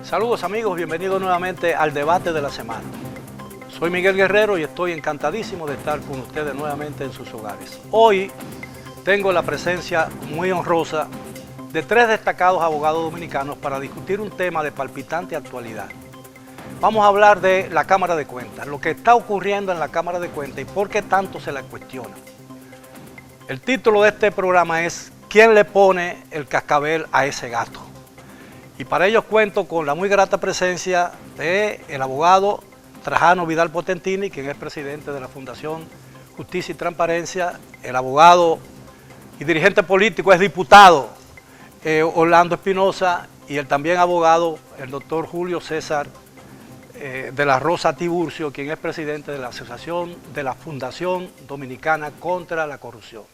Saludos amigos, bienvenidos nuevamente al debate de la semana. Soy Miguel Guerrero y estoy encantadísimo de estar con ustedes nuevamente en sus hogares. Hoy tengo la presencia muy honrosa de tres destacados abogados dominicanos para discutir un tema de palpitante actualidad. Vamos a hablar de la Cámara de Cuentas, lo que está ocurriendo en la Cámara de Cuentas y por qué tanto se la cuestiona. El título de este programa es ¿Quién le pone el cascabel a ese gato? Y para ello cuento con la muy grata presencia del abogado Trajano Vidal Potentini, quien es presidente de la Fundación Justicia y Transparencia, el abogado y dirigente político, es diputado Orlando Espinosa, y el también abogado, el doctor Julio César de la Rosa Tiburcio, quien es presidente de la Asociación de la Fundación Dominicana contra la Corrupción.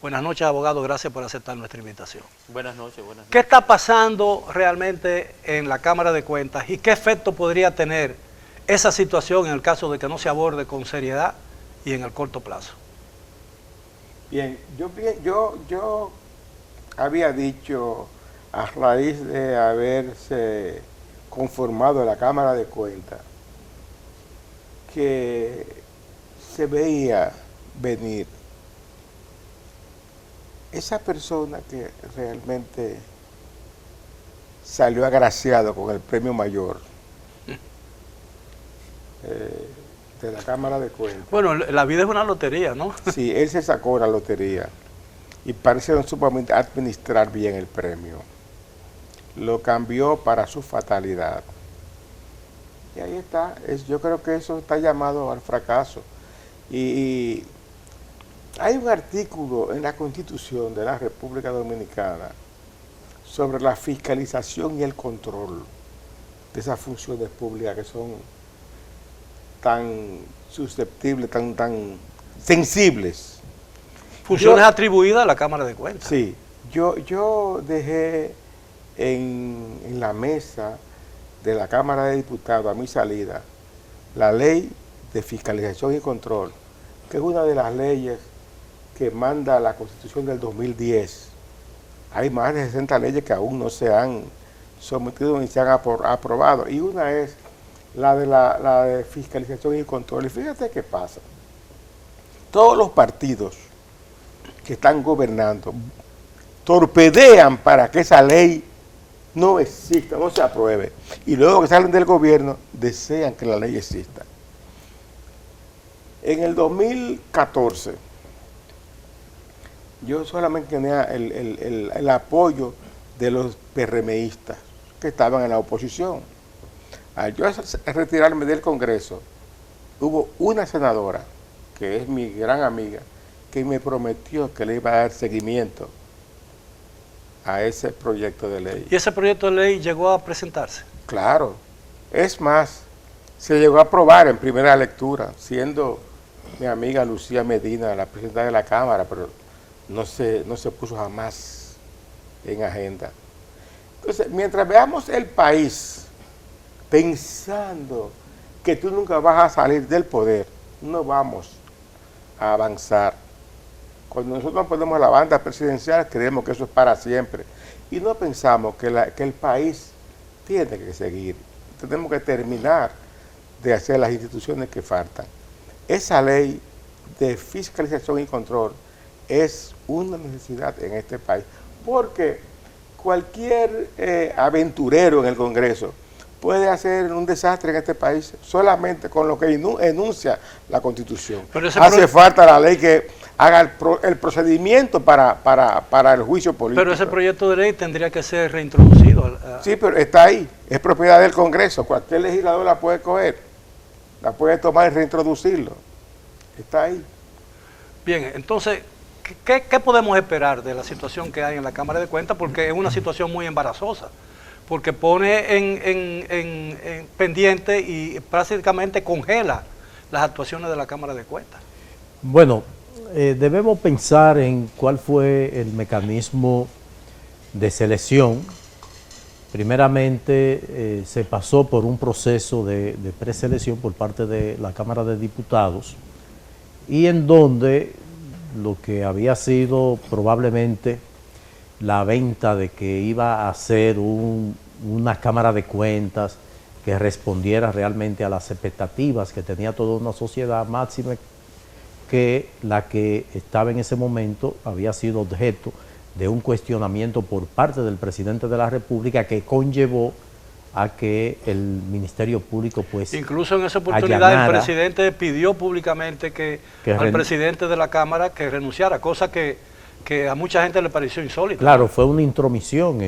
Buenas noches, abogado, gracias por aceptar nuestra invitación. Buenas noches, buenas noches. ¿Qué está pasando realmente en la Cámara de Cuentas y qué efecto podría tener esa situación en el caso de que no se aborde con seriedad y en el corto plazo? Bien, yo había dicho, a raíz de haberse conformado la Cámara de Cuentas, que se veía venir esa persona que realmente salió agraciado con el premio mayor de la Cámara de Cuentas. Bueno, la vida es una lotería, ¿no? Sí, él se sacó la lotería y parece no supo administrar bien el premio. Lo cambió para su fatalidad. Y ahí está, yo creo que eso está llamado al fracaso. Y hay un artículo en la Constitución de la República Dominicana sobre la fiscalización y el control de esas funciones públicas que son tan susceptibles, tan sensibles. Funciones atribuidas a la Cámara de Cuentas. Sí, yo dejé en la mesa de la Cámara de Diputados a mi salida la ley de fiscalización y control, que es una de las leyes que manda la Constitución del 2010. Hay más de 60 leyes que aún no se han sometido ni se han aprobado, y una es la de fiscalización y control. Y fíjate qué pasa. Todos los partidos que están gobernando torpedean para que esa ley no exista, no se apruebe. Y luego que salen del gobierno, desean que la ley exista. En el 2014, yo solamente tenía el apoyo de los PRMistas que estaban en la oposición. Al yo retirarme del Congreso, hubo una senadora, que es mi gran amiga, que me prometió que le iba a dar seguimiento a ese proyecto de ley. ¿Y ese proyecto de ley llegó a presentarse? Claro. Es más, se llegó a aprobar en primera lectura, siendo mi amiga Lucía Medina la presidenta de la Cámara, pero no se puso jamás en agenda. Entonces, mientras veamos el país pensando que tú nunca vas a salir del poder, no vamos a avanzar. Cuando nosotros ponemos la banda presidencial, creemos que eso es para siempre. Y no pensamos que el país tiene que seguir. Tenemos que terminar de hacer las instituciones que faltan. Esa ley de fiscalización y control es una necesidad en este país, porque cualquier aventurero en el Congreso puede hacer un desastre en este país solamente con lo que enuncia la Constitución. Hace falta la ley que haga el procedimiento para el juicio político. Pero ese proyecto de ley tendría que ser reintroducido. Sí, pero está ahí, es propiedad del Congreso, cualquier legislador la puede coger, la puede tomar y reintroducirlo. Está ahí. Bien, entonces, ¿qué podemos esperar de la situación que hay en la Cámara de Cuentas? Porque es una situación muy embarazosa, porque pone en pendiente y prácticamente congela las actuaciones de la Cámara de Cuentas. Bueno, debemos pensar en cuál fue el mecanismo de selección. Primeramente, se pasó por un proceso de preselección por parte de la Cámara de Diputados, y en donde lo que había sido probablemente la venta de que iba a ser un una Cámara de Cuentas que respondiera realmente a las expectativas que tenía toda una sociedad, máxima que la que estaba en ese momento había sido objeto de un cuestionamiento por parte del presidente de la República que conllevó a que el Ministerio Público pues incluso en esa oportunidad allanara, el presidente pidió públicamente al presidente de la Cámara que renunciara, cosa que a mucha gente le pareció insólita. Claro, fue una intromisión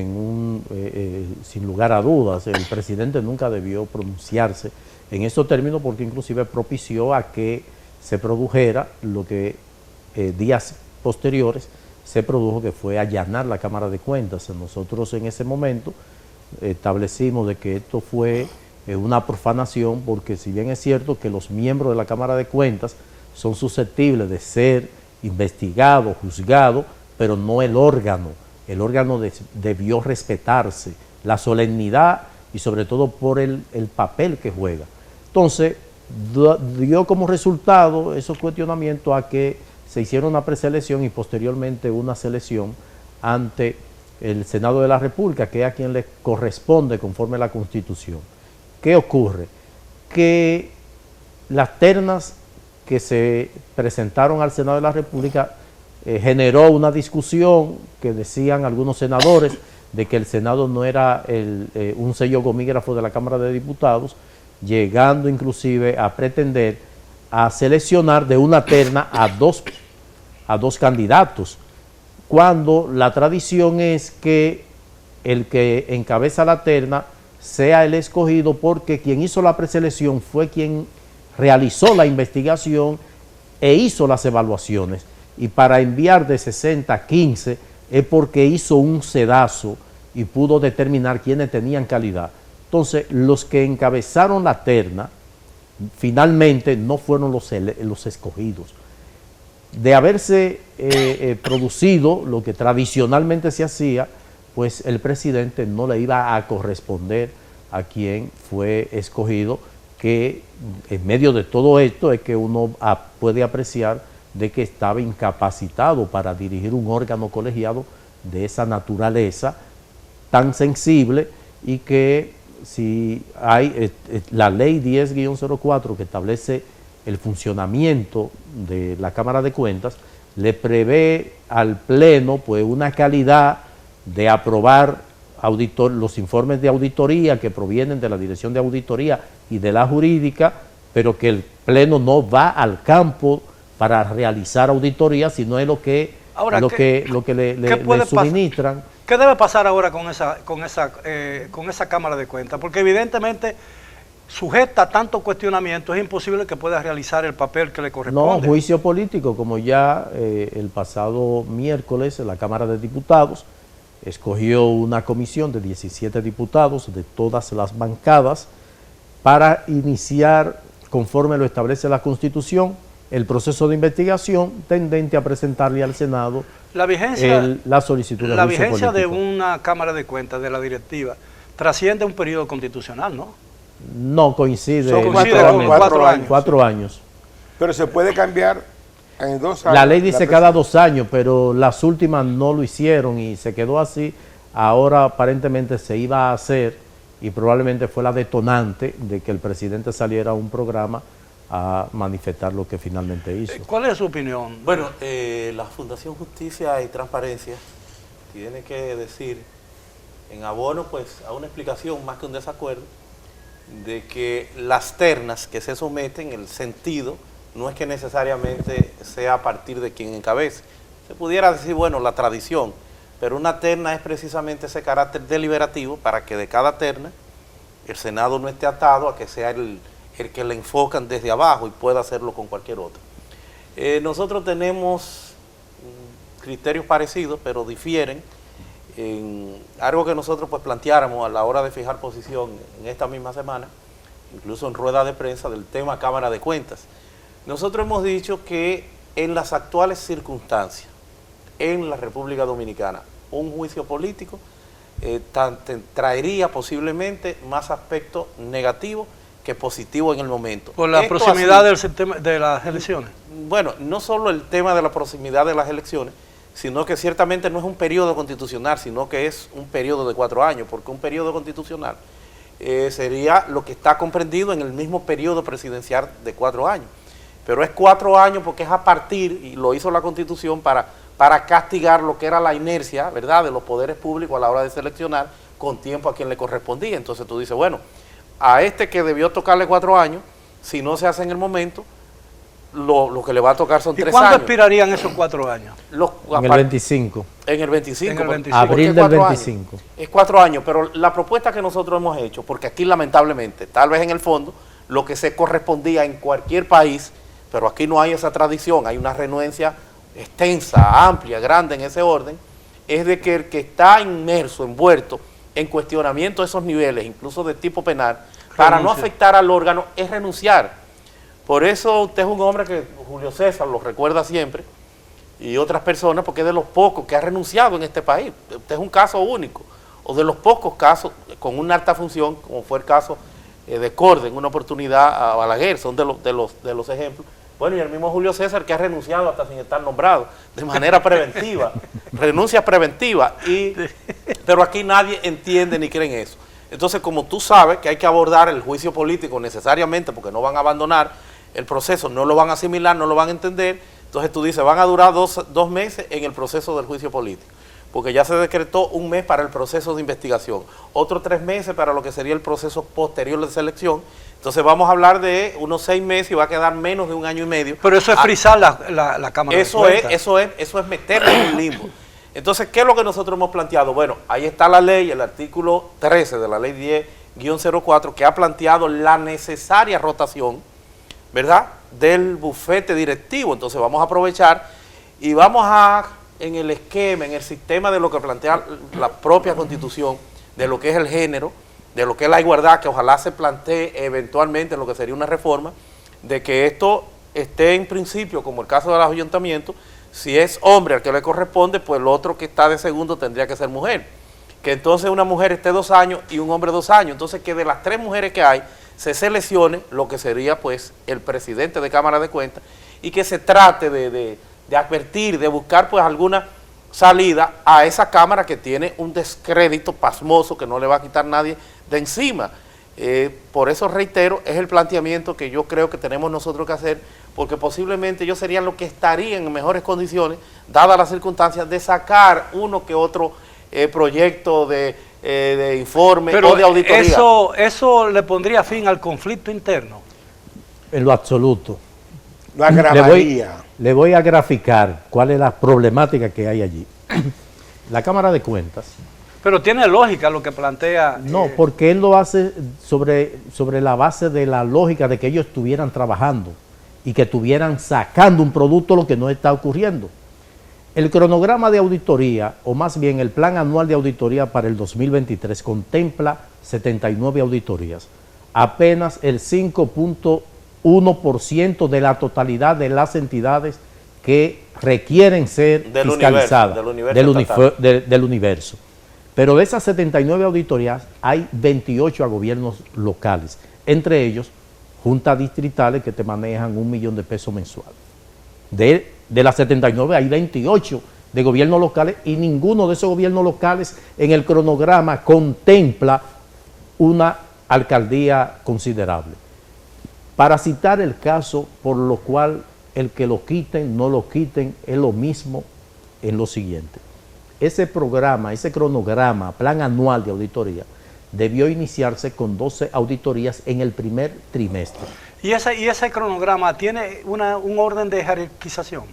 sin lugar a dudas. El presidente nunca debió pronunciarse en esos términos porque inclusive propició a que se produjera lo que días posteriores se produjo, que fue allanar la Cámara de Cuentas. Nosotros en ese momento establecimos de que esto fue una profanación, porque si bien es cierto que los miembros de la Cámara de Cuentas son susceptibles de ser investigados, juzgados, pero no el órgano. El órgano debió respetarse, la solemnidad y sobre todo por el papel que juega. Entonces, dio como resultado esos cuestionamientos a que se hiciera una preselección y posteriormente una selección ante el Senado de la República, que es a quien le corresponde conforme a la Constitución. ¿Qué ocurre? Que las ternas que se presentaron al Senado de la República generó una discusión que decían algunos senadores de que el Senado no era un sello gomígrafo de la Cámara de Diputados, llegando inclusive a pretender a seleccionar de una terna a dos candidatos, cuando la tradición es que el que encabeza la terna sea el escogido, porque quien hizo la preselección fue quien realizó la investigación e hizo las evaluaciones, y para enviar de 60 a 15 es porque hizo un sedazo y pudo determinar quiénes tenían calidad. Entonces, los que encabezaron la terna finalmente no fueron los escogidos. De haberse producido lo que tradicionalmente se hacía, pues el presidente no le iba a corresponder a quien fue escogido, que en medio de todo esto es que uno puede apreciar de que estaba incapacitado para dirigir un órgano colegiado de esa naturaleza tan sensible, y que si hay la ley 10-04 que establece el funcionamiento de la Cámara de Cuentas, le prevé al Pleno pues una calidad de aprobar los informes de auditoría que provienen de la Dirección de Auditoría y de la Jurídica, pero que el Pleno no va al campo para realizar auditoría, sino es lo que le suministran. ¿Qué debe pasar ahora con esa Cámara de Cuentas? Porque evidentemente, sujeta a tanto cuestionamiento, es imposible que pueda realizar el papel que le corresponde. No, juicio político, como ya el pasado miércoles la Cámara de Diputados escogió una comisión de 17 diputados de todas las bancadas para iniciar, conforme lo establece la Constitución, el proceso de investigación tendente a presentarle al Senado la solicitud de juicio político. La vigencia de una Cámara de Cuentas, de la directiva, trasciende un periodo constitucional, ¿no? No, coincide con 4 años. Pero se puede cambiar en 2 años. La ley dice cada 2 años, pero las últimas no lo hicieron y se quedó así. Ahora aparentemente se iba a hacer, y probablemente fue la detonante de que el presidente saliera a un programa a manifestar lo que finalmente hizo. ¿Cuál es su opinión? Bueno, la Fundación Justicia y Transparencia tiene que decir, en abono pues a una explicación más que un desacuerdo, de que las ternas que se someten, el sentido no es que necesariamente sea a partir de quien encabece. Se pudiera decir, bueno, la tradición, pero una terna es precisamente ese carácter deliberativo para que de cada terna el Senado no esté atado a que sea el que le enfocan desde abajo y pueda hacerlo con cualquier otro. Nosotros tenemos criterios parecidos, pero difieren en algo que nosotros pues planteáramos a la hora de fijar posición en esta misma semana, incluso en rueda de prensa, del tema Cámara de Cuentas. Nosotros hemos dicho que en las actuales circunstancias en la República Dominicana, un juicio político traería posiblemente más aspectos negativos que positivo en el momento. ¿Por la proximidad de las elecciones? Bueno, no solo el tema de la proximidad de las elecciones, sino que ciertamente no es un periodo constitucional, sino que es un periodo de 4 años, porque un periodo constitucional sería lo que está comprendido en el mismo periodo presidencial de 4 años. Pero es 4 años porque es a partir, y lo hizo la Constitución para castigar lo que era la inercia, ¿verdad?, de los poderes públicos a la hora de seleccionar con tiempo a quien le correspondía. Entonces tú dices, bueno, a este que debió tocarle 4 años, si no se hace en el momento, lo que le va a tocar son 3 años. ¿Y cuándo expirarían esos 4 años? En el 25. En el 25. En el 25. Abril del 25. Es 4 años, pero la propuesta que nosotros hemos hecho, porque aquí lamentablemente, tal vez en el fondo, lo que se correspondía en cualquier país, pero aquí no hay esa tradición, hay una renuencia extensa, amplia, grande en ese orden, es de que el que está inmerso, envuelto en cuestionamiento de esos niveles, incluso de tipo penal, para no afectar al órgano, es renunciar. Por eso usted es un hombre que Julio César lo recuerda siempre, y otras personas, porque es de los pocos que ha renunciado en este país. Usted es un caso único, o de los pocos casos con una alta función, como fue el caso de Corde en una oportunidad a Balaguer, son de los ejemplos. Bueno, y el mismo Julio César, que ha renunciado hasta sin estar nombrado, de manera preventiva, renuncia preventiva, pero aquí nadie entiende ni cree en eso. Entonces, como tú sabes que hay que abordar el juicio político necesariamente, porque no van a abandonar el proceso, no lo van a asimilar, no lo van a entender, entonces tú dices, van a durar dos meses en el proceso del juicio político, porque ya se decretó 1 mes para el proceso de investigación, otros 3 meses para lo que sería el proceso posterior de selección. Entonces vamos a hablar de unos 6 meses y va a quedar menos de 1 año y medio. Pero eso es frizar la Cámara de Cuentas. Eso es meterlo en un limbo. Entonces, ¿qué es lo que nosotros hemos planteado? Bueno, ahí está la ley, el artículo 13 de la ley 10-04, que ha planteado la necesaria rotación, ¿verdad?, del bufete directivo. Entonces vamos a aprovechar y vamos a, en el esquema, en el sistema de lo que plantea la propia Constitución, de lo que es el género, de lo que es la igualdad, que ojalá se plantee eventualmente lo que sería una reforma, de que esto esté en principio, como el caso de los ayuntamientos, si es hombre al que le corresponde, pues el otro que está de segundo tendría que ser mujer. Que entonces una mujer esté 2 años y un hombre 2 años. Entonces que de las 3 mujeres que hay, se seleccione lo que sería pues el presidente de Cámara de Cuentas y que se trate de advertir, de buscar pues alguna salida a esa Cámara que tiene un descrédito pasmoso que no le va a quitar nadie de encima. Por eso reitero, es el planteamiento que yo creo que tenemos nosotros que hacer, porque posiblemente ellos serían los que estarían en mejores condiciones, dadas las circunstancias, de sacar uno que otro proyecto de informe o de auditoría. Eso le pondría fin al conflicto interno. En lo absoluto. Lo agravaría. Le voy a graficar cuál es la problemática que hay allí. La Cámara de Cuentas. Pero tiene lógica lo que plantea. No, porque él lo hace sobre la base de la lógica de que ellos estuvieran trabajando y que estuvieran sacando un producto, lo que no está ocurriendo. El cronograma de auditoría, o más bien el plan anual de auditoría para el 2023, contempla 79 auditorías, apenas el 5.1% de la totalidad de las entidades que requieren ser fiscalizadas del universo. Pero de esas 79 auditorías hay 28 a gobiernos locales, entre ellos juntas distritales que te manejan $1 millón de pesos mensual. De las 79 hay 28 de gobiernos locales y ninguno de esos gobiernos locales en el cronograma contempla una alcaldía considerable. Para citar el caso por lo cual el que lo quiten, no lo quiten, es lo mismo en lo siguiente. Ese programa, ese cronograma, plan anual de auditoría, debió iniciarse con 12 auditorías en el primer trimestre. ¿Y ese cronograma tiene un orden de jerarquización?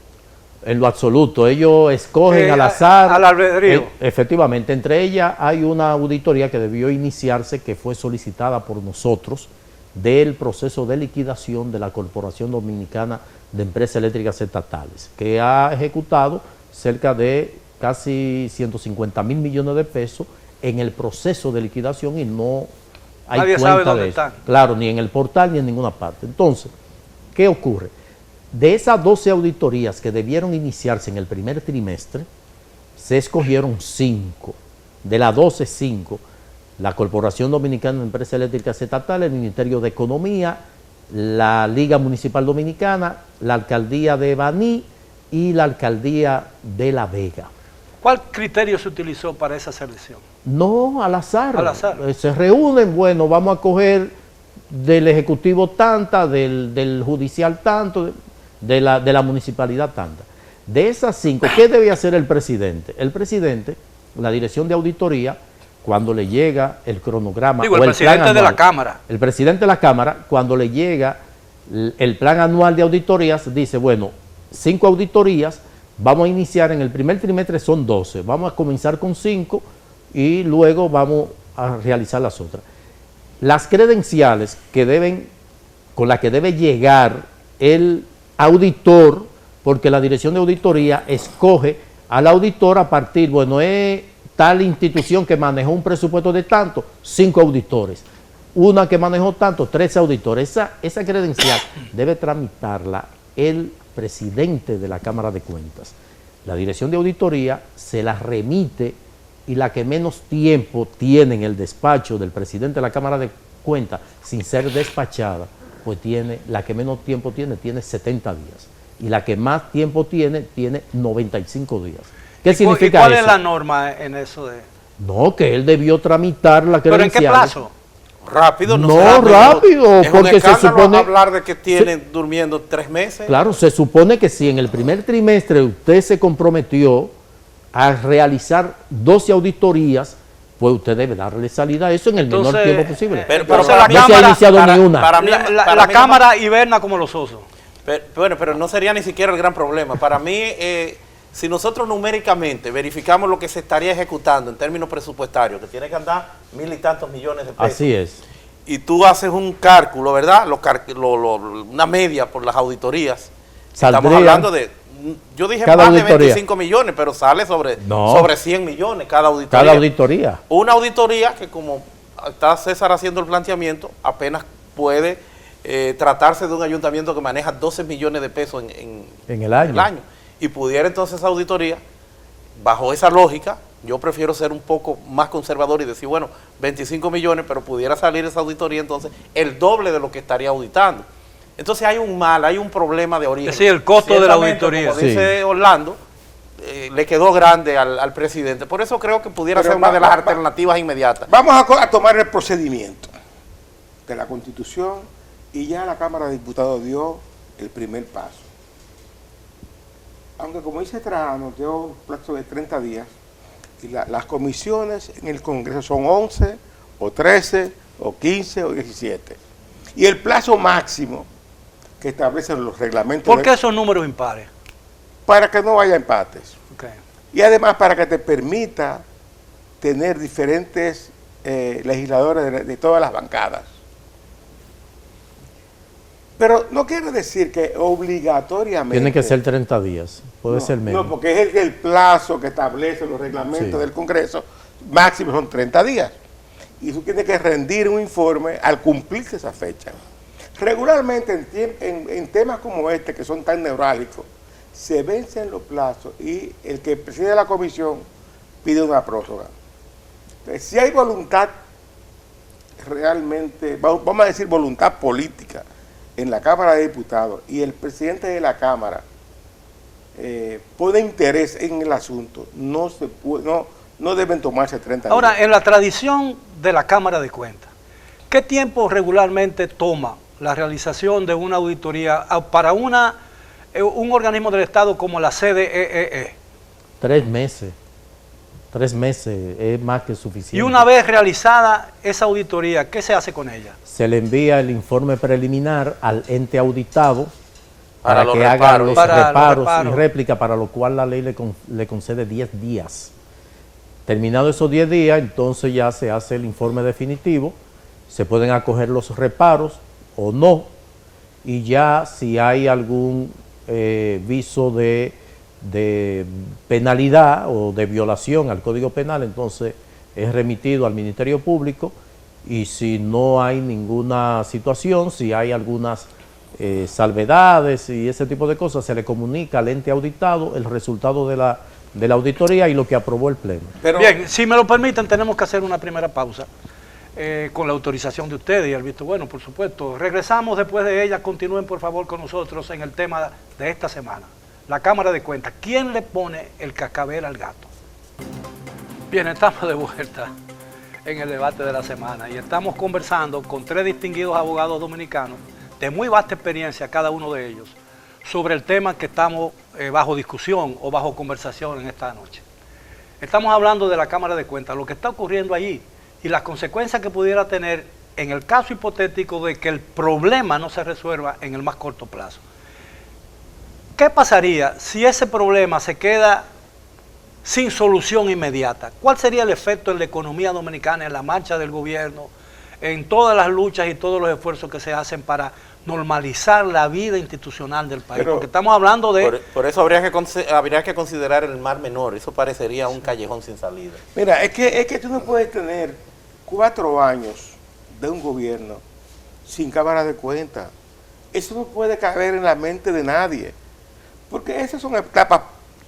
En lo absoluto, ellos escogen al azar. Al albedrío. Efectivamente, entre ellas hay una auditoría que debió iniciarse, que fue solicitada por nosotros, del proceso de liquidación de la Corporación Dominicana de Empresas Eléctricas Estatales, que ha ejecutado cerca de casi 150 mil millones de pesos en el proceso de liquidación y no hay nadie cuenta sabe dónde de eso. están. Claro, ni en el portal ni en ninguna parte. Entonces, ¿qué ocurre? De esas 12 auditorías que debieron iniciarse en el primer trimestre, se escogieron 5. De las 12, 5. La Corporación Dominicana de Empresas Eléctricas Estatales, el Ministerio de Economía, la Liga Municipal Dominicana, la Alcaldía de Baní y la alcaldía de La Vega. ¿Cuál criterio se utilizó para esa selección? No, al azar. Al azar. Se reúnen, bueno, vamos a coger del Ejecutivo tanta, del Judicial tanto, de la Municipalidad tanta. De esas 5, ¿qué debe hacer el presidente? El presidente, la Dirección de Auditoría, cuando le llega el cronograma... Digo, o el presidente plan de la anual, Cámara. El presidente de la Cámara, cuando le llega el plan anual de auditorías, dice, bueno, 5 auditorías, vamos a iniciar en el primer trimestre, son 12, vamos a comenzar con 5 y luego vamos a realizar las otras. Las credenciales con las que debe llegar el auditor, porque la Dirección de Auditoría escoge al auditor a partir, bueno, es tal institución que manejó un presupuesto de tanto, 5 auditores. Una que manejó tanto, 13 auditores. Esa credencial debe tramitarla el presidente de la Cámara de Cuentas. La Dirección de Auditoría se la remite y la que menos tiempo tiene en el despacho del presidente de la Cámara de Cuentas, sin ser despachada, pues la que menos tiempo tiene 70 días. Y la que más tiempo tiene 95 días. ¿Qué significa eso? ¿Cuál es la norma en eso de...? No, que él debió tramitar la credencial. ¿Pero en qué plazo? Rápido, no será, rápido, es porque un se supone hablar de que tienen durmiendo 3 meses. Claro, se supone que si en el primer trimestre usted se comprometió a realizar 12 auditorías, pues usted debe darle salida a eso en el menor tiempo posible. Pero no para se ha iniciado ni una. Para mí, La Cámara hiberna como los osos. Pero no sería ni siquiera el gran problema. Para mí, si nosotros numéricamente verificamos lo que se estaría ejecutando en términos presupuestarios, que tiene que andar 1.000 y tantos millones de pesos. Así es. Y tú haces un cálculo, ¿verdad? Una media por las auditorías. Estamos hablando de, yo dije más de 25 millones, pero sale sobre 100 millones cada auditoría. Cada auditoría. Una auditoría que, como está César haciendo el planteamiento, apenas puede tratarse de un ayuntamiento que maneja 12 millones de pesos en el año. Y pudiera entonces esa auditoría, bajo esa lógica, yo prefiero ser un poco más conservador y decir, bueno, 25 millones, pero pudiera salir esa auditoría entonces el doble de lo que estaría auditando. Entonces hay un problema de origen. Es decir, el costo de la auditoría. Como dice Orlando, le quedó grande al presidente. Por eso creo que pudiera ser una de las alternativas inmediatas. Vamos a tomar el procedimiento de la Constitución y ya la Cámara de Diputados dio el primer paso. Aunque como dice Trajano, dio un plazo de 30 días, y las comisiones en el Congreso son 11, o 13, o 15, o 17. Y el plazo máximo que establecen los reglamentos... ¿Por qué esos números impares? Para que no haya empates. Okay. Y además para que te permita tener diferentes legisladores de todas las bancadas. Pero no quiere decir que obligatoriamente... Tiene que ser 30 días, puede ser menos. No, porque es el plazo que establece los reglamentos del Congreso, máximo son 30 días. Y tú tienes que rendir un informe al cumplirse esa fecha. Regularmente en temas como este, que son tan neurálgicos, se vencen los plazos y el que preside la comisión pide una prórroga. Entonces, si hay voluntad realmente, vamos a decir voluntad política, en la Cámara de Diputados y el presidente de la Cámara pone interés en el asunto, no deben tomarse 30 días. Ahora, en la tradición de la Cámara de Cuentas, ¿qué tiempo regularmente toma la realización de una auditoría para un organismo del Estado como la CDEE? 3 meses. 3 meses es más que suficiente. Y una vez realizada esa auditoría, ¿qué se hace con ella? Se le envía el informe preliminar al ente auditado para que haga los reparos y réplica, para lo cual la ley le concede 10 días. Terminado esos 10 días, entonces ya se hace el informe definitivo, se pueden acoger los reparos o no, y ya si hay algún viso de penalidad o de violación al Código Penal, entonces es remitido al Ministerio Público, y si no hay ninguna situación, si hay algunas salvedades y ese tipo de cosas, se le comunica al ente auditado el resultado de la auditoría y lo que aprobó el Pleno. Bien, si me lo permiten, tenemos que hacer una primera pausa con la autorización de ustedes y el visto bueno, por supuesto. Regresamos después de ella. Continúen, por favor, con nosotros en el tema de esta semana. la Cámara de Cuentas, ¿quién le pone el cascabel al gato? Bien, estamos de vuelta en el debate de la semana y estamos conversando con 3 distinguidos abogados dominicanos de muy vasta experiencia, cada uno de ellos, sobre el tema que estamos bajo discusión o bajo conversación en esta noche. Estamos hablando de la Cámara de Cuentas, lo que está ocurriendo allí y las consecuencias que pudiera tener en el caso hipotético de que el problema no se resuelva en el más corto plazo. ¿Qué pasaría si ese problema se queda sin solución inmediata? ¿Cuál sería el efecto en la economía dominicana, en la marcha del gobierno, en todas las luchas y todos los esfuerzos que se hacen para normalizar la vida institucional del país? Porque estamos hablando de... Por eso habría que considerar el Mar Menor. Eso parecería un callejón sin salida. Mira, es que tú no puedes tener 4 años de un gobierno sin Cámara de Cuentas. Eso no puede caber en la mente de nadie. Porque esas son etapas,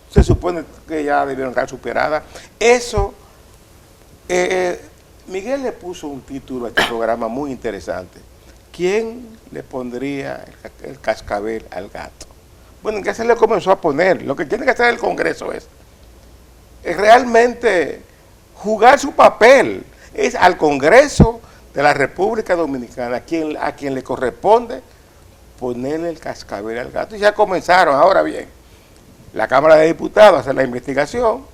se supone que ya debieron estar superadas. Eso, Miguel le puso un título a este programa muy interesante. ¿Quién le pondría el cascabel al gato? Bueno, ya se le comenzó a poner. Lo que tiene que hacer el Congreso es realmente jugar su papel. Es al Congreso de la República Dominicana a quien le corresponde ponerle el cascabel al gato. Y ya comenzaron. Ahora bien, la Cámara de Diputados hace la investigación,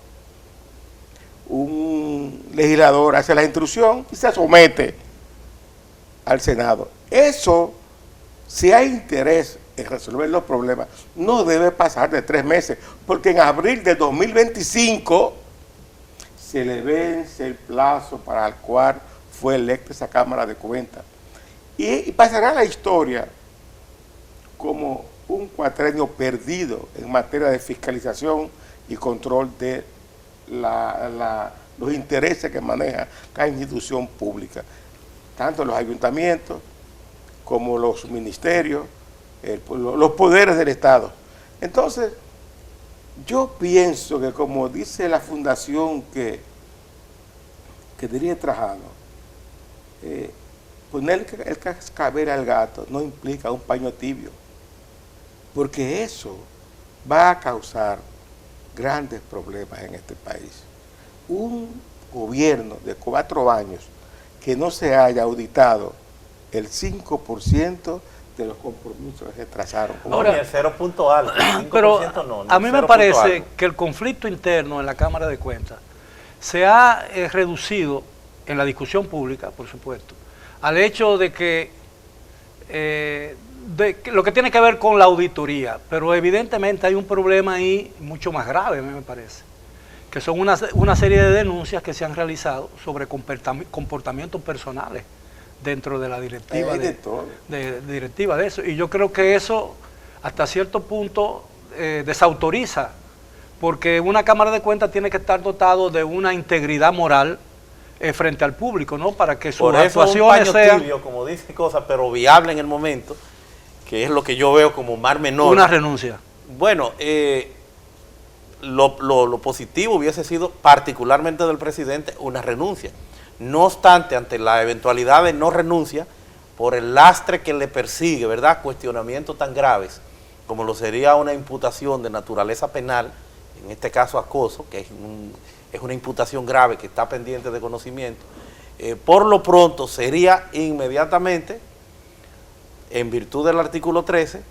un legislador hace la instrucción y se somete al Senado. Eso, si hay interés en resolver los problemas, no debe pasar de 3 meses, porque en abril de 2025 se le vence el plazo para el cual fue electa esa Cámara de Cuentas. Y pasará la historia como un cuatrenio perdido en materia de fiscalización y control de los intereses que maneja cada institución pública, tanto los ayuntamientos como los ministerios, los poderes del Estado. Entonces, yo pienso que, como dice la fundación que dirige Trajano, poner el cascabel al gato no implica un paño tibio, porque eso va a causar grandes problemas en este país. Un gobierno de 4 años que no se haya auditado el 5% de los compromisos que se trazaron. Ahora, el 0 punto algo, el 5% pero no, a mí me parece que el conflicto interno en la Cámara de Cuentas se ha reducido en la discusión pública, por supuesto, al hecho de que lo que tiene que ver con la auditoría, pero evidentemente hay un problema ahí mucho más grave, a mí me parece, que son una serie de denuncias que se han realizado sobre comportamientos personales dentro de la directiva directiva de eso, y yo creo que eso hasta cierto punto desautoriza, porque una Cámara de Cuentas tiene que estar dotado de una integridad moral frente al público, ¿no? Para que sus actuaciones sean... Tibio, como dice cosas, pero viable en el momento, que es lo que yo veo como Mar Menor. Una renuncia. Bueno, lo positivo hubiese sido, particularmente del presidente, una renuncia. No obstante, ante la eventualidad de no renuncia, por el lastre que le persigue, ¿verdad? Cuestionamientos tan graves, como lo sería una imputación de naturaleza penal, en este caso acoso, que es una imputación grave que está pendiente de conocimiento, por lo pronto sería inmediatamente, en virtud del artículo 13,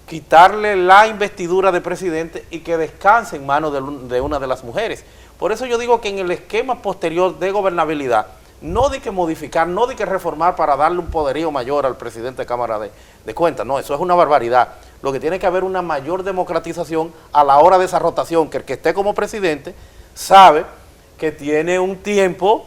quitarle la investidura de presidente y que descanse en manos de una de las mujeres. Por eso yo digo que en el esquema posterior de gobernabilidad, no de que modificar, no de que reformar para darle un poderío mayor al presidente de Cámara de Cuentas, no, eso es una barbaridad. Lo que tiene que haber una mayor democratización a la hora de esa rotación, que el que esté como presidente sabe que tiene un tiempo,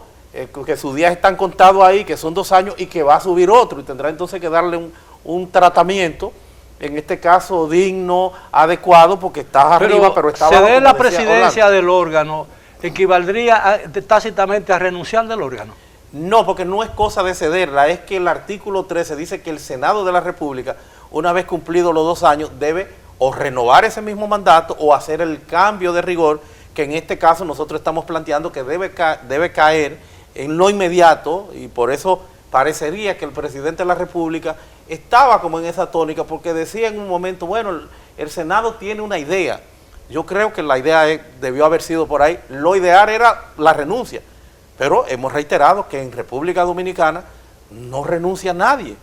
que sus días están contados ahí, que son 2 años y que va a subir otro y tendrá entonces que darle un tratamiento, en este caso digno, adecuado, porque estás arriba, pero está abajo. Ceder la presidencia del órgano equivaldría tácitamente a renunciar del órgano. No, porque no es cosa de cederla, es que el artículo 13 dice que el Senado de la República, una vez cumplidos los 2 años, debe o renovar ese mismo mandato o hacer el cambio de rigor, que en este caso nosotros estamos planteando que debe caer en lo inmediato, y por eso parecería que el presidente de la República estaba como en esa tónica, porque decía en un momento, bueno, el Senado tiene una idea. Yo creo que la idea debió haber sido por ahí. Lo ideal era la renuncia, pero hemos reiterado que en República Dominicana no renuncia nadie.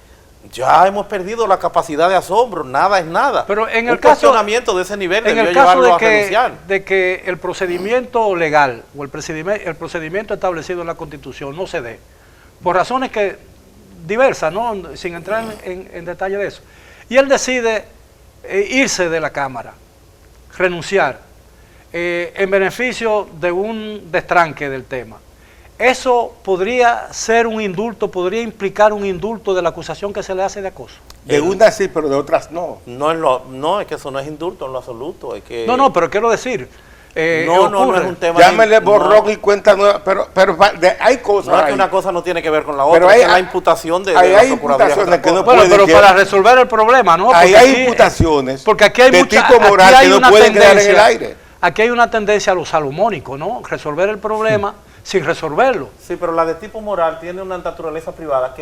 Ya hemos perdido la capacidad de asombro, nada es nada. Pero en un el caso, cuestionamiento de ese nivel en debió el caso llevarlo a renunciar. de que el procedimiento legal o el procedimiento establecido en la Constitución no se dé, por razones que diversas, ¿no? Sin entrar en detalle de eso, y él decide irse de la Cámara, renunciar, en beneficio de un destranque del tema. Eso podría ser un indulto, podría implicar un indulto de la acusación que se le hace de acoso. De unas sí, pero de otras no. No, es que eso no es indulto en lo absoluto. Es que No, pero quiero decir, no es un tema. Llámele borrón y cuenta nueva, pero hay cosas. No es que ahí. una cosa no tiene que ver con la Pero otra, hay- es la imputación de hay la Procuraduría. imputaciones que no bueno, pueden pero quedar- para resolver el problema, ¿no? Ahí Porque hay aquí- imputaciones porque aquí hay de mucha, tipo moral aquí hay que no una pueden quedar en el tendencia- aire. Aquí hay una tendencia a lo salomónico, ¿no? Resolver el problema sin resolverlo. Sí, pero la de tipo moral tiene una naturaleza privada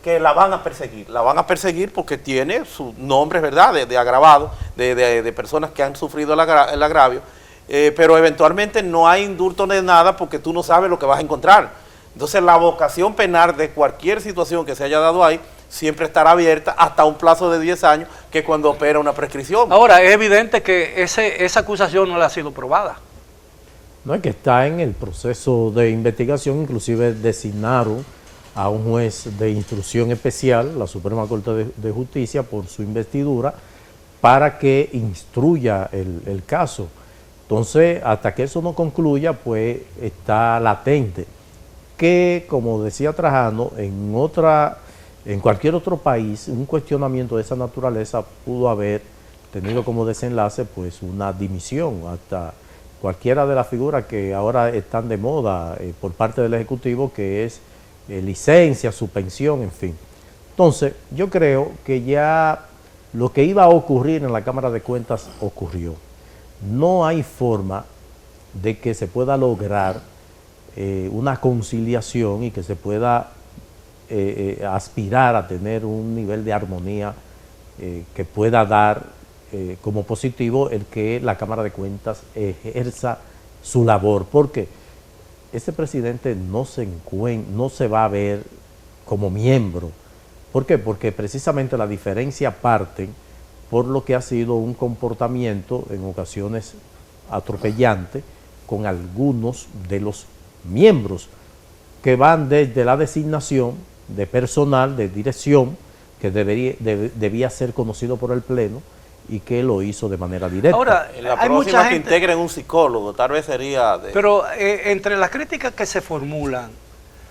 que la van a perseguir. La van a perseguir porque tiene su nombre, ¿verdad?, de agravado, de personas que han sufrido el agravio. Pero eventualmente no hay indulto de nada porque tú no sabes lo que vas a encontrar. Entonces la vocación penal de cualquier situación que se haya dado ahí siempre estará abierta hasta un plazo de 10 años, que es cuando opera una prescripción. Ahora, es evidente que esa acusación no le ha sido probada. No es que está en el proceso de investigación, inclusive designaron a un juez de instrucción especial, la Suprema Corte de Justicia, por su investidura, para que instruya el caso. Entonces, hasta que eso no concluya, pues está latente que, como decía Trajano, en cualquier otro país, un cuestionamiento de esa naturaleza pudo haber tenido como desenlace pues una dimisión. Hasta cualquiera de las figuras que ahora están de moda por parte del Ejecutivo, que es licencia, suspensión, en fin. Entonces, yo creo que ya lo que iba a ocurrir en la Cámara de Cuentas ocurrió. No hay forma de que se pueda lograr una conciliación y que se pueda aspirar a tener un nivel de armonía que pueda dar como positivo el que la Cámara de Cuentas ejerza su labor, porque ese presidente no se va a ver como miembro. ¿Por qué? Porque precisamente la diferencia parte por lo que ha sido un comportamiento en ocasiones atropellante con algunos de los miembros, que van desde la designación de personal, de dirección, que debía ser conocido por el Pleno y que lo hizo de manera directa. Ahora, En la hay mucha próxima que gente, integren un psicólogo, tal vez sería de... pero entre las críticas que se formulan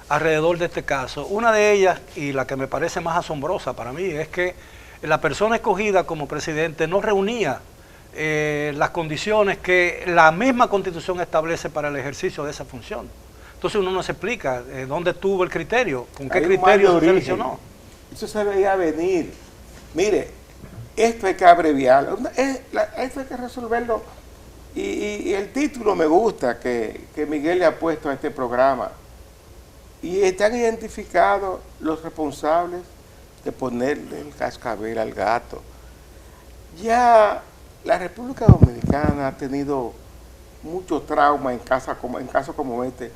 alrededor de este caso, una de ellas, y la que me parece más asombrosa para mí, es que la persona escogida como presidente no reunía las condiciones que la misma Constitución establece para el ejercicio de esa función. Entonces uno no se explica dónde tuvo el criterio, con qué Hay un mal de criterio se origen. seleccionó. Eso se veía venir. Mire, esto hay que abreviarlo, esto hay que resolverlo. Y el título me gusta que Miguel le ha puesto a este programa. Y están identificados los responsables de ponerle el cascabel al gato. Ya la República Dominicana ha tenido mucho trauma en casos como este.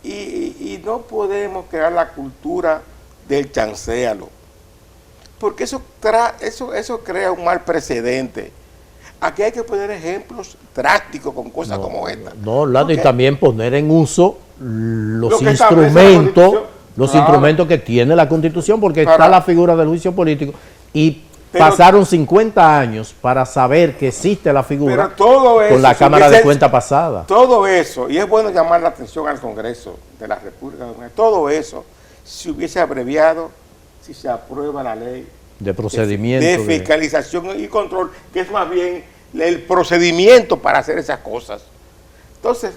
Y no podemos crear la cultura del chancéalo, porque eso crea un mal precedente. Aquí hay que poner ejemplos prácticos con cosas como esta. No, Orlando, y Ok. también poner en uso los Lo que establece la instrumentos, Constitución. Claro. instrumentos que tiene la Constitución, porque Para- está la figura del juicio político y Pero- pasaron 50 años para saber que existe la figura Pero todo eso, con la si Cámara de hubiese- Cuentas pasada. Todo eso, y es bueno llamar la atención al Congreso de la República Dominicana, todo eso, si hubiese abreviado, si se aprueba la ley De procedimiento. de fiscalización y control, que es más bien el procedimiento para hacer esas cosas. Entonces,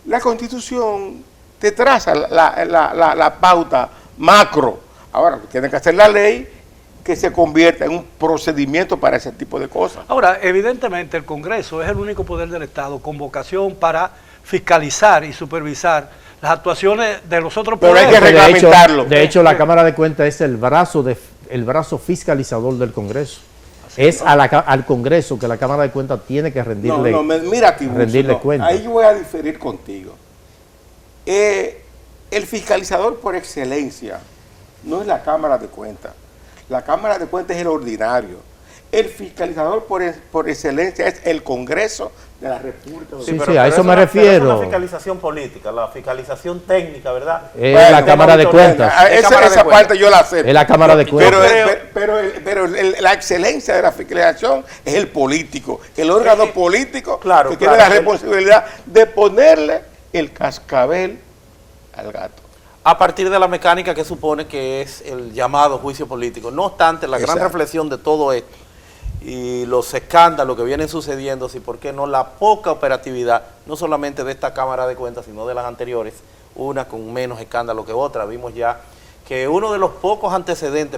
la Constitución te traza la pauta macro. Ahora, tienen que hacer la ley que se convierta en un procedimiento para ese tipo de cosas. Ahora, evidentemente el Congreso es el único poder del Estado con vocación para fiscalizar y supervisar las actuaciones de los otros Pero hay poderes. que reglamentarlo. De hecho, la Cámara de Cuentas es el brazo fiscalizador del Congreso. Es al Congreso que la Cámara de Cuentas tiene que rendirle, mira, Tiburcio, rendirle cuenta. ahí yo voy a diferir contigo. El fiscalizador por excelencia no es la Cámara de Cuentas. La Cámara de Cuentas es el ordinario. El fiscalizador por excelencia es el Congreso de la República Dominicana. Sí, a eso me refiero. Es una fiscalización política, la fiscalización técnica, ¿verdad? Es la Cámara de Cuentas. Esa parte yo la acepto. Es la Cámara de Cuentas. Pero la excelencia de la fiscalización es el político, el órgano político claro, que tiene la responsabilidad de ponerle el cascabel al gato. A partir de la mecánica que supone que es el llamado juicio político. No obstante, la gran reflexión de todo esto y los escándalos que vienen sucediendo, y por qué no la poca operatividad, no solamente de esta Cámara de Cuentas, sino de las anteriores, una con menos escándalo que otra. Vimos ya que uno de los pocos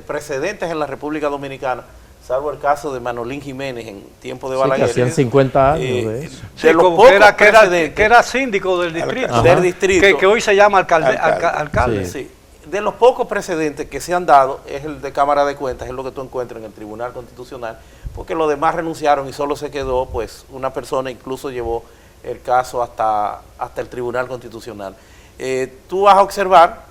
precedentes en la República Dominicana, salvo el caso de Manolín Jiménez en tiempo de Balaguer. Que hacían 50 años de eso. Sí, como que era síndico del distrito. Del distrito. Que hoy se llama alcalde. Sí. Sí. De los pocos precedentes que se han dado es el de Cámara de Cuentas, es lo que tú encuentras en el Tribunal Constitucional, porque los demás renunciaron y solo se quedó, pues, una persona, incluso llevó el caso hasta el Tribunal Constitucional. Tú vas a observar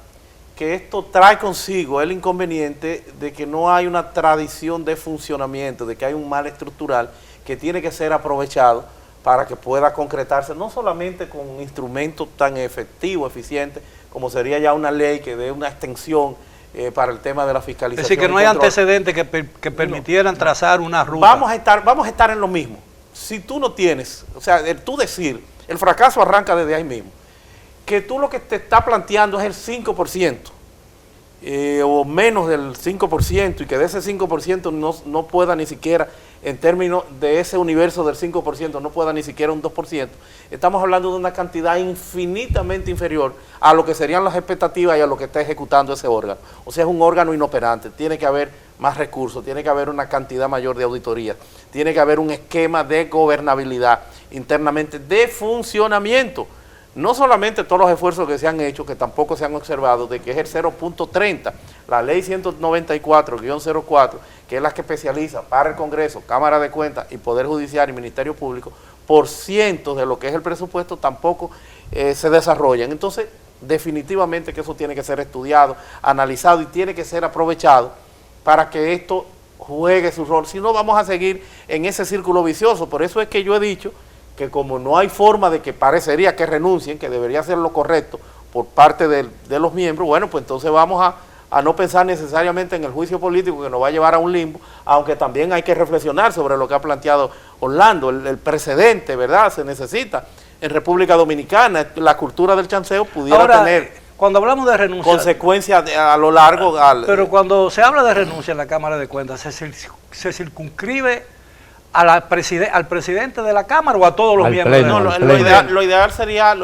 que esto trae consigo el inconveniente de que no hay una tradición de funcionamiento, de que hay un mal estructural que tiene que ser aprovechado para que pueda concretarse, no solamente con instrumentos tan efectivos, eficientes, como sería ya una ley que dé una extensión para el tema de la fiscalización. Es decir, que no hay antecedentes que permitieran trazar una ruta. Vamos a estar en lo mismo. Si tú no tienes, o sea, tú decir, el fracaso arranca desde ahí mismo, que tú lo que te está planteando es el 5%, o menos del 5%, y que de ese 5% no pueda ni siquiera, en términos de ese universo del 5%, no pueda ni siquiera un 2%, estamos hablando de una cantidad infinitamente inferior a lo que serían las expectativas y a lo que está ejecutando ese órgano. O sea, es un órgano inoperante, tiene que haber más recursos, tiene que haber una cantidad mayor de auditorías, tiene que haber un esquema de gobernabilidad internamente, de funcionamiento. No solamente todos los esfuerzos que se han hecho, que tampoco se han observado, de que es el 0.30, la ley 194-04, que es la que especializa para el Congreso, Cámara de Cuentas y Poder Judicial y Ministerio Público, por cientos de lo que es el presupuesto, tampoco se desarrollan. Entonces, definitivamente que eso tiene que ser estudiado, analizado y tiene que ser aprovechado para que esto juegue su rol. Si no, vamos a seguir en ese círculo vicioso. Por eso es que yo he dicho que como no hay forma de que parecería que renuncien, que debería ser lo correcto por parte de los miembros, bueno, pues entonces vamos a no pensar necesariamente en el juicio político que nos va a llevar a un limbo, aunque también hay que reflexionar sobre lo que ha planteado Orlando, el precedente, ¿verdad? Se necesita. En República Dominicana, la cultura del chanceo pudiera tener cuando hablamos de renuncia, consecuencias a lo largo. Pero cuando se habla de renuncia en la Cámara de Cuentas, ¿se circunscribe al presidente de la Cámara o a todos los miembros? Pleno, lo ideal sería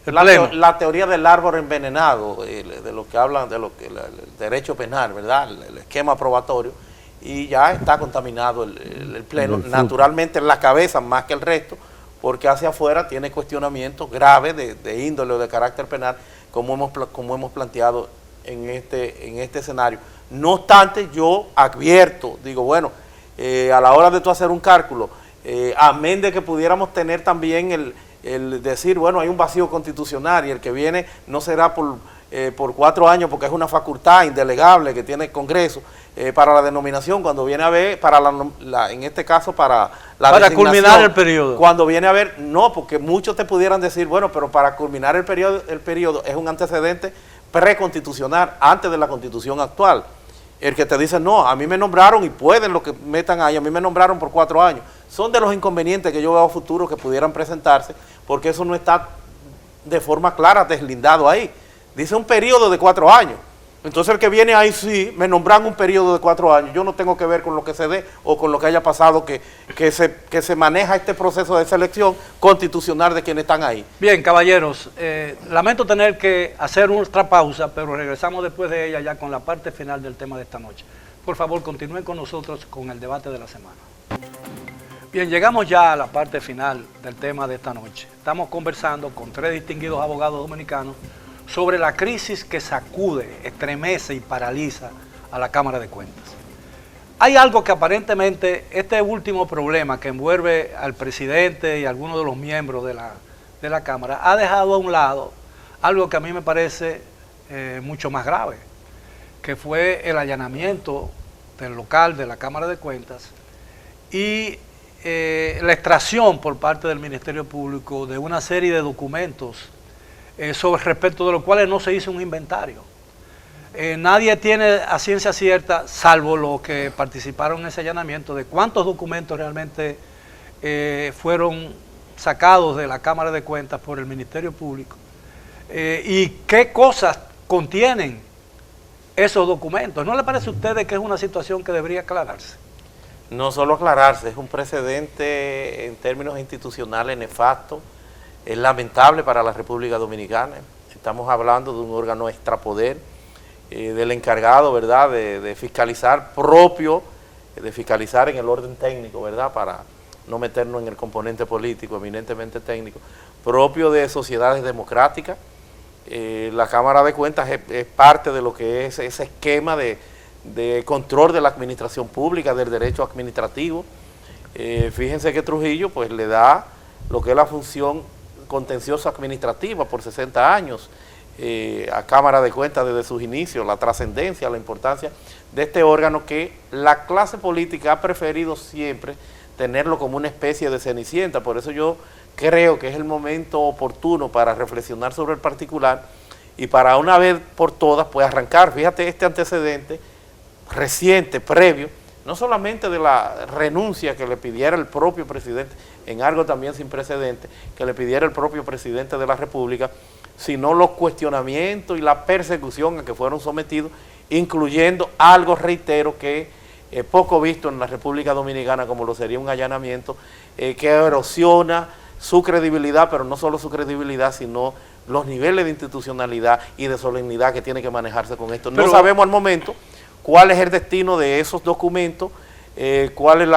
la teoría del árbol envenenado, de lo que hablan de lo que el derecho penal, ¿verdad? El esquema probatorio, y ya está contaminado el pleno, naturalmente en la cabeza más que el resto, porque hacia afuera tiene cuestionamientos graves de índole o de carácter penal, como hemos planteado en este escenario. No obstante, yo advierto, digo, bueno, a la hora de tú hacer un cálculo, amén de que pudiéramos tener también el decir, bueno, hay un vacío constitucional y el que viene no será por 4 años porque es una facultad indelegable que tiene el Congreso para la denominación, cuando viene a ver, en este caso para culminar el periodo. Cuando viene a ver, no, porque muchos te pudieran decir, bueno, pero para culminar el periodo es un antecedente preconstitucional antes de la Constitución actual. El que te dice, no, a mí me nombraron y pueden lo que metan ahí, a mí me nombraron por 4 años. Son de los inconvenientes que yo veo a futuro que pudieran presentarse, porque eso no está de forma clara deslindado ahí. Dice un periodo de 4 años. Entonces el que viene ahí sí, me nombran un periodo de 4 años. Yo no tengo que ver con lo que se dé o con lo que haya pasado, que se maneja este proceso de selección constitucional de quienes están ahí. Bien, caballeros, lamento tener que hacer otra pausa, pero regresamos después de ella ya con la parte final del tema de esta noche. Por favor, continúen con nosotros con el debate de la semana. Bien, llegamos ya a la parte final del tema de esta noche. Estamos conversando con 3 distinguidos abogados dominicanos sobre la crisis que sacude, estremece y paraliza a la Cámara de Cuentas. Hay algo que aparentemente, este último problema que envuelve al presidente y a algunos de los miembros de la Cámara, ha dejado a un lado algo que a mí me parece mucho más grave, que fue el allanamiento del local de la Cámara de Cuentas y la extracción por parte del Ministerio Público de una serie de documentos sobre respecto de los cuales no se hizo un inventario. Nadie tiene a ciencia cierta, salvo los que participaron en ese allanamiento, de cuántos documentos realmente fueron sacados de la Cámara de Cuentas por el Ministerio Público y qué cosas contienen esos documentos. ¿No le parece a ustedes que es una situación que debería aclararse? No solo aclararse, es un precedente en términos institucionales nefasto, es lamentable para la República Dominicana. Estamos hablando de un órgano extrapoder, del encargado, ¿verdad?, de fiscalizar de fiscalizar en el orden técnico, ¿verdad?, para no meternos en el componente político, eminentemente técnico, propio de sociedades democráticas. La Cámara de Cuentas es parte de lo que es ese esquema de control de la administración pública, del derecho administrativo. Fíjense que Trujillo pues le da lo que es la función contenciosa administrativa por 60 años a Cámara de Cuentas desde sus inicios, la trascendencia, la importancia de este órgano que la clase política ha preferido siempre tenerlo como una especie de cenicienta. Por eso yo creo que es el momento oportuno para reflexionar sobre el particular y para una vez por todas pues arrancar. Fíjate este antecedente reciente, previo, no solamente de la renuncia que le pidiera el propio presidente, en algo también sin precedente, que le pidiera el propio presidente de la República, sino los cuestionamientos y la persecución a que fueron sometidos, incluyendo algo, reitero, que poco visto en la República Dominicana, como lo sería un allanamiento, que erosiona su credibilidad, pero no solo su credibilidad, sino los niveles de institucionalidad y de solemnidad que tiene que manejarse con esto. No sabemos al momento cuál es el destino de esos documentos, cuál es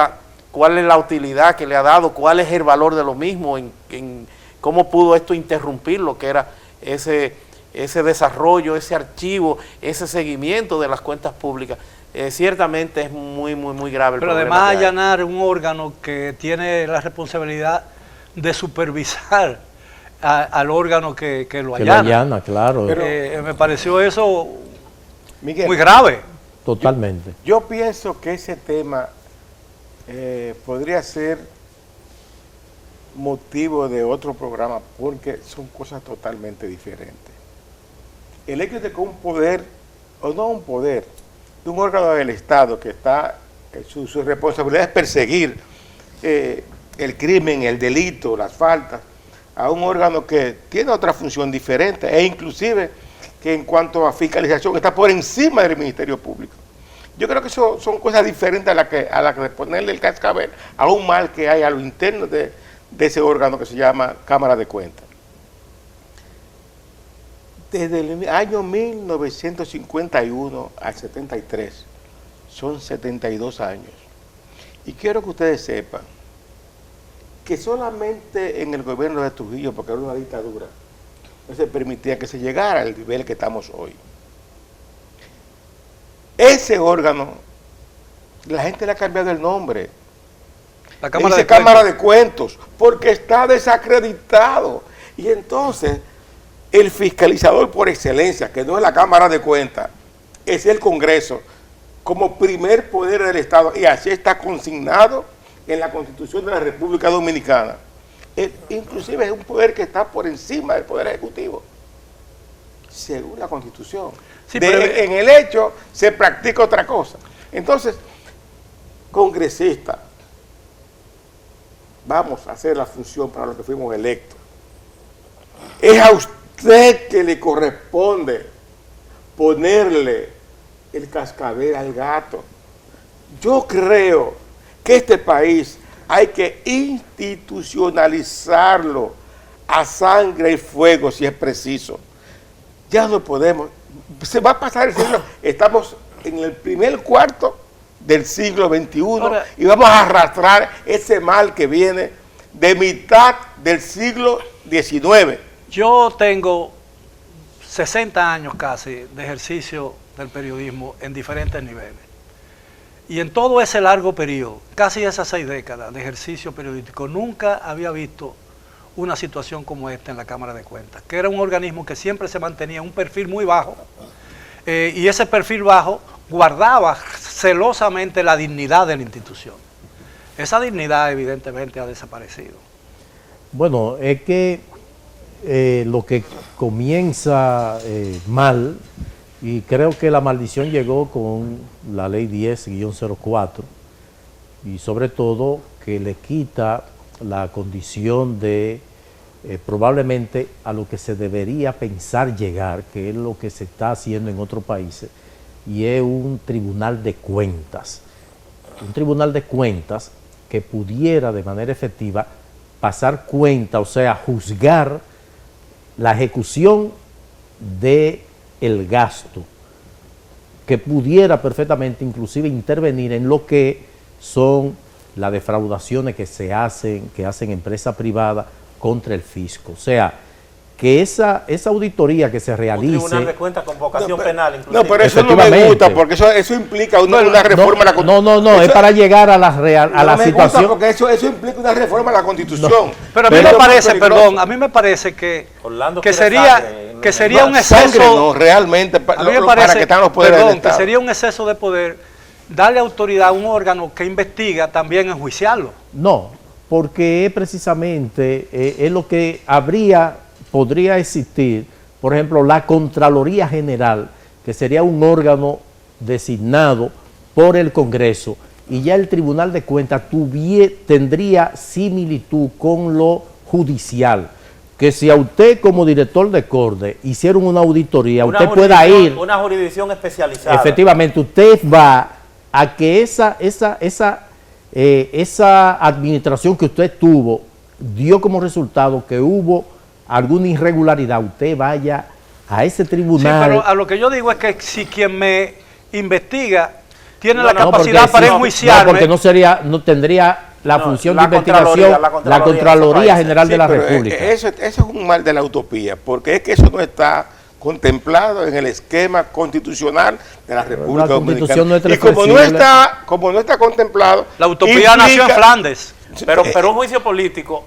la utilidad que le ha dado, cuál es el valor de lo mismo, en cómo pudo esto interrumpir lo que era ese desarrollo, ese archivo, ese seguimiento de las cuentas públicas. Ciertamente es muy grave el problema. Pero además allanar un órgano que tiene la responsabilidad de supervisar al órgano que lo allana. Que lo allana, claro. Pero, me pareció eso, Miguel, muy grave. Totalmente. Yo pienso que ese tema podría ser motivo de otro programa porque son cosas totalmente diferentes. El hecho de que un poder, o no un poder, de un órgano del Estado que está, su responsabilidad es perseguir el crimen, el delito, las faltas, a un órgano que tiene otra función diferente e inclusive que en cuanto a fiscalización está por encima del Ministerio Público. Yo creo que eso son cosas diferentes a la que ponerle el cascabel a un mal que hay a lo interno de ese órgano que se llama Cámara de Cuentas. Desde el año 1951 al 73, son 72 años. Y quiero que ustedes sepan que solamente en el gobierno de Trujillo, porque era una dictadura, no se permitía que se llegara al nivel que estamos hoy. Ese órgano, la gente le ha cambiado el nombre. La Cámara dice Cámara de Cuentos, porque está desacreditado. Y entonces, el fiscalizador por excelencia, que no es la Cámara de Cuentas, es el Congreso, como primer poder del Estado, y así está consignado en la Constitución de la República Dominicana. Inclusive es un poder que está por encima del Poder Ejecutivo, según la Constitución. Sí, pero en el hecho se practica otra cosa. Entonces, congresista, vamos a hacer la función para lo que fuimos electos. Es a usted que le corresponde ponerle el cascabel al gato. Yo creo que este país hay que institucionalizarlo a sangre y fuego si es preciso. Ya no podemos. Se va a pasar el siglo. Estamos en el primer cuarto del siglo XXI Ahora, y vamos a arrastrar ese mal que viene de mitad del siglo XIX. yo tengo 60 años casi de ejercicio del periodismo en diferentes niveles. Y en todo ese largo periodo, casi esas 6 décadas de ejercicio periodístico, nunca había visto una situación como esta en la Cámara de Cuentas, que era un organismo que siempre se mantenía en un perfil muy bajo, y ese perfil bajo guardaba celosamente la dignidad de la institución. Esa dignidad evidentemente ha desaparecido. Bueno, es que lo que comienza mal, y creo que la maldición llegó con la ley 10-04, y sobre todo que le quita la condición de probablemente a lo que se debería pensar llegar, que es lo que se está haciendo en otros países, y es un tribunal de cuentas. Un tribunal de cuentas que pudiera de manera efectiva pasar cuenta, o sea, juzgar la ejecución del gasto, que pudiera perfectamente inclusive intervenir en lo que son las defraudaciones que hacen empresas privadas contra el fisco. O sea, que esa auditoría que se realice... Un tribunal de cuentas con vocación penal, inclusive. No, pero eso no me gusta, porque eso implica una reforma a la Constitución. No, es para llegar a la situación. Porque eso implica una reforma a la Constitución. No, pero a mí me parece, perdón, a mí me parece que sería un exceso... Sangre, no, realmente, a mí me parece, para que están los poderes del Estado. Que sería un exceso de poder darle autoridad a un órgano que investiga, también enjuiciarlo. No, porque es precisamente es lo que podría existir, por ejemplo, la Contraloría General, que sería un órgano designado por el Congreso, y ya el Tribunal de Cuentas tendría similitud con lo judicial, que si a usted como director de CORDE hicieron una auditoría, usted pueda ir... Una jurisdicción especializada. Efectivamente, usted va a que esa administración que usted tuvo dio como resultado que hubo alguna irregularidad, usted vaya a ese tribunal. Sí, pero a lo que yo digo es que si quien me investiga tiene la capacidad para enjuiciarme... No, porque no tendría la función de investigación la Contraloría General de la República. Eso es un mal de la utopía, porque es que eso no está contemplado en el esquema constitucional de la República Dominicana. Y como no está contemplado... La utopía nació en Flandes. Pero un juicio político,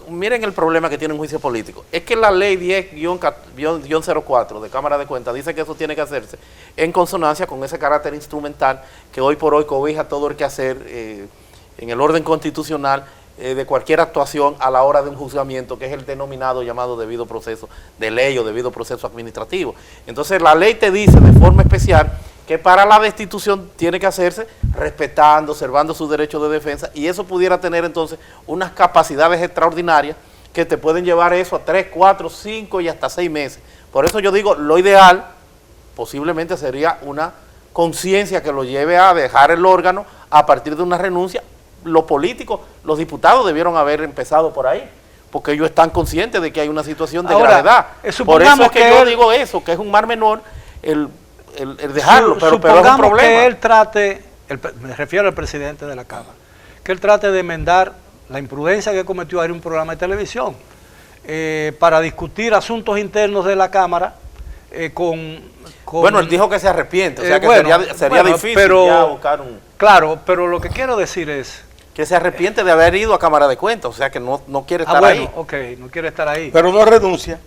miren el problema que tiene un juicio político, es que la ley 10-04 de Cámara de Cuentas dice que eso tiene que hacerse en consonancia con ese carácter instrumental que hoy por hoy cobija todo el quehacer en el orden constitucional de cualquier actuación a la hora de un juzgamiento, que es el denominado llamado debido proceso de ley o debido proceso administrativo. Entonces la ley te dice de forma especial que para la destitución tiene que hacerse respetando, observando sus derechos de defensa, y eso pudiera tener entonces unas capacidades extraordinarias que te pueden llevar eso a 3, 4, 5 y hasta 6 meses. Por eso yo digo, lo ideal posiblemente sería una conciencia que lo lleve a dejar el órgano a partir de una renuncia. Los políticos, los diputados debieron haber empezado por ahí, porque ellos están conscientes de que hay una situación de gravedad. Por eso es que yo digo eso, que es un mal menor el dejarlo, pero es un problema. Que él trate, me refiero al presidente de la Cámara, que él trate de enmendar la imprudencia que cometió ayer en un programa de televisión para discutir asuntos internos de la Cámara Bueno, él dijo que se arrepiente, o sea que sería difícil ya buscar un... Claro, pero lo que quiero decir es... Que se arrepiente de haber ido a Cámara de Cuentas, o sea que no quiere estar ahí. Ok, no quiere estar ahí. Pero no renuncia.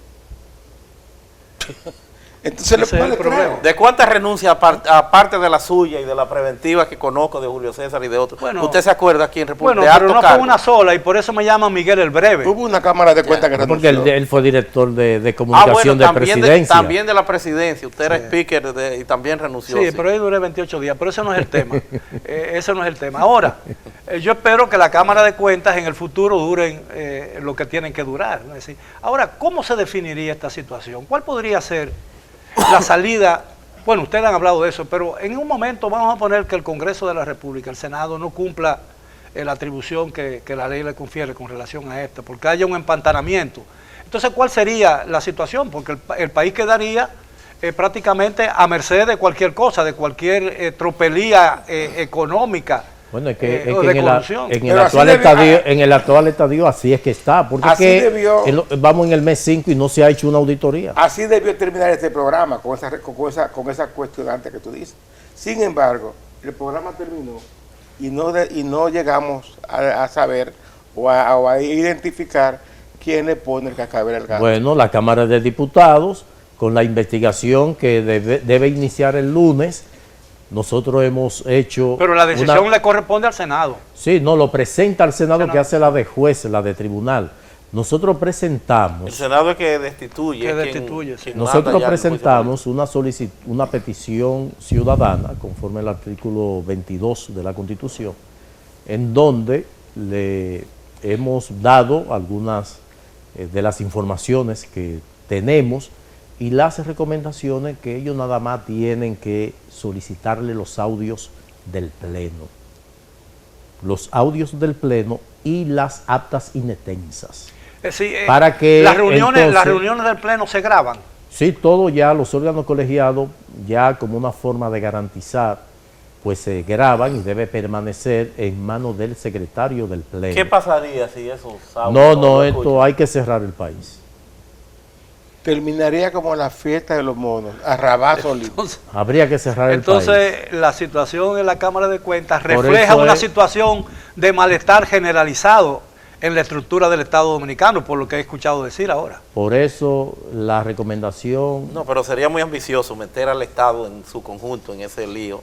Entonces le pone el problema. ¿De cuántas renuncias, aparte de la suya y de la preventiva que conozco de Julio César y de otros? Bueno, ¿usted se acuerda aquí en República de pero no fue una sola, y por eso me llaman Miguel el Breve. Hubo una Cámara de Cuentas que renunció. Porque él fue director de comunicación de presidencia. También de la presidencia. Usted era speaker y también renunció. Sí, pero ahí duré 28 días, pero eso no es el tema. Ese no es el tema. Ahora, yo espero que la Cámara de Cuentas en el futuro duren lo que tienen que durar, ¿no? Es decir, ahora, ¿cómo se definiría esta situación? ¿Cuál podría ser la salida? Bueno, ustedes han hablado de eso, pero en un momento vamos a poner que el Congreso de la República, el Senado, no cumpla la atribución que la ley le confiere con relación a esto, porque haya un empantanamiento. Entonces, ¿cuál sería la situación? Porque el país quedaría prácticamente a merced de cualquier cosa, de cualquier tropelía económica. Bueno, es que, o de corrupción. en Pero el actual estadio así es que está, porque Así es que debió- vamos en el mes 5 y no se ha hecho una auditoría. Así debió terminar este programa, con esa cuestionante que tú dices. Sin embargo, el programa terminó y no llegamos a saber o a identificar quién le pone el cascabel al gato. Bueno, la Cámara de Diputados, con la investigación que debe iniciar el lunes, nosotros hemos hecho... Pero la decisión le corresponde al Senado. Sí, no, lo presenta al Senado, Senado. que hace la de juez, la de tribunal. Nosotros El presentamos... Senado es que destituye. Que quien- destituye, sí. quien manda Nosotros ya el juicio presentamos una petición ciudadana, conforme al artículo 22 de la Constitución, en donde le hemos dado algunas de las informaciones que tenemos y las recomendaciones que ellos nada más tienen que solicitarle los audios del Pleno. Los audios del Pleno y las actas inetensas. Para que las reuniones entonces- del Pleno se graban. Sí, todo ya, los órganos colegiados, ya como una forma de garantizar, pues se graban y debe permanecer en manos del secretario del Pleno. ¿Qué pasaría si eso No, esto hay que cerrar el país. Terminaría como la fiesta de los monos, a rabazo libre. Entonces, Habría que cerrar el país. entonces, la situación en la Cámara de Cuentas Por refleja eso una es- situación de malestar generalizado en la estructura del Estado Dominicano, por lo que he escuchado decir ahora. Por eso la recomendación... No, pero sería muy ambicioso meter al Estado en su conjunto en ese lío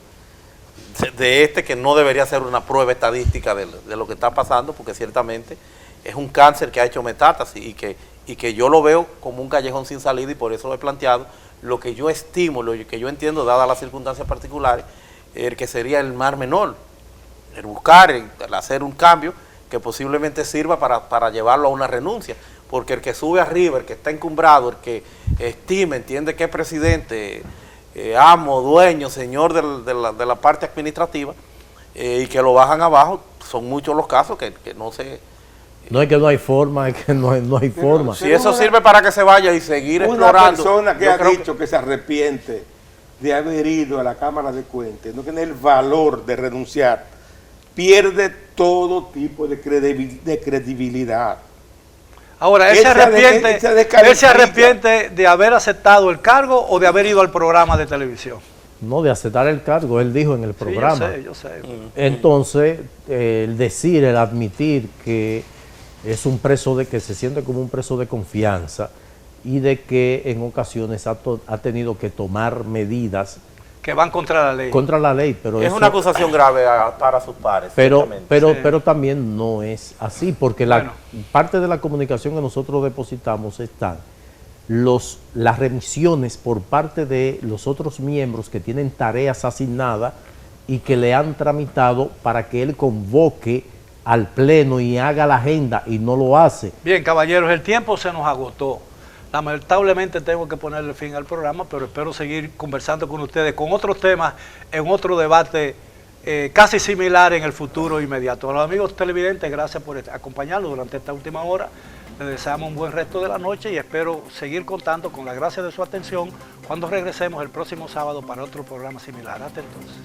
de este que no debería ser una prueba estadística de lo que está pasando, porque ciertamente es un cáncer que ha hecho metástasis y que yo lo veo como un callejón sin salida, y por eso lo he planteado. Lo que yo estimo, lo que yo entiendo, dadas las circunstancias particulares, el que sería el mar menor, el buscar, el hacer un cambio que posiblemente sirva para llevarlo a una renuncia, porque el que sube arriba, el que está encumbrado, el que estima, entiende que es presidente, amo, dueño, señor de la parte administrativa, y que lo bajan abajo, son muchos los casos que no se... No es que no hay forma, es que no hay forma. Si eso sirve para que se vaya y seguir Una explorando... persona que yo ha creo dicho que se arrepiente de haber ido a la Cámara de Cuentas, no tiene el valor de renunciar, pierde todo tipo de credibilidad. Ahora, ¿él Él se descalifica. arrepiente de haber aceptado el cargo o de haber ido al programa de televisión? No, de aceptar el cargo, él dijo en el programa. Sí, yo sé. Entonces, el decir, el admitir que es un preso que se siente como un preso de confianza y de que en ocasiones ha tenido que tomar medidas Que van contra la ley. contra la ley, pero Es eso- una acusación grave para sus pares. pero ciertamente. Sí. pero también no es así, porque Bueno. parte de la comunicación que nosotros depositamos están las remisiones por parte de los otros miembros que tienen tareas asignadas y que le han tramitado para que él convoque al Pleno y haga la agenda, y no lo hace. Bien, caballeros, el tiempo se nos agotó. Lamentablemente tengo que ponerle fin al programa, pero espero seguir conversando con ustedes con otros temas en otro debate casi similar en el futuro inmediato. A los amigos televidentes, gracias por acompañarnos durante esta última hora. Les deseamos un buen resto de la noche y espero seguir contando con la gracia de su atención cuando regresemos el próximo sábado para otro programa similar. Hasta entonces.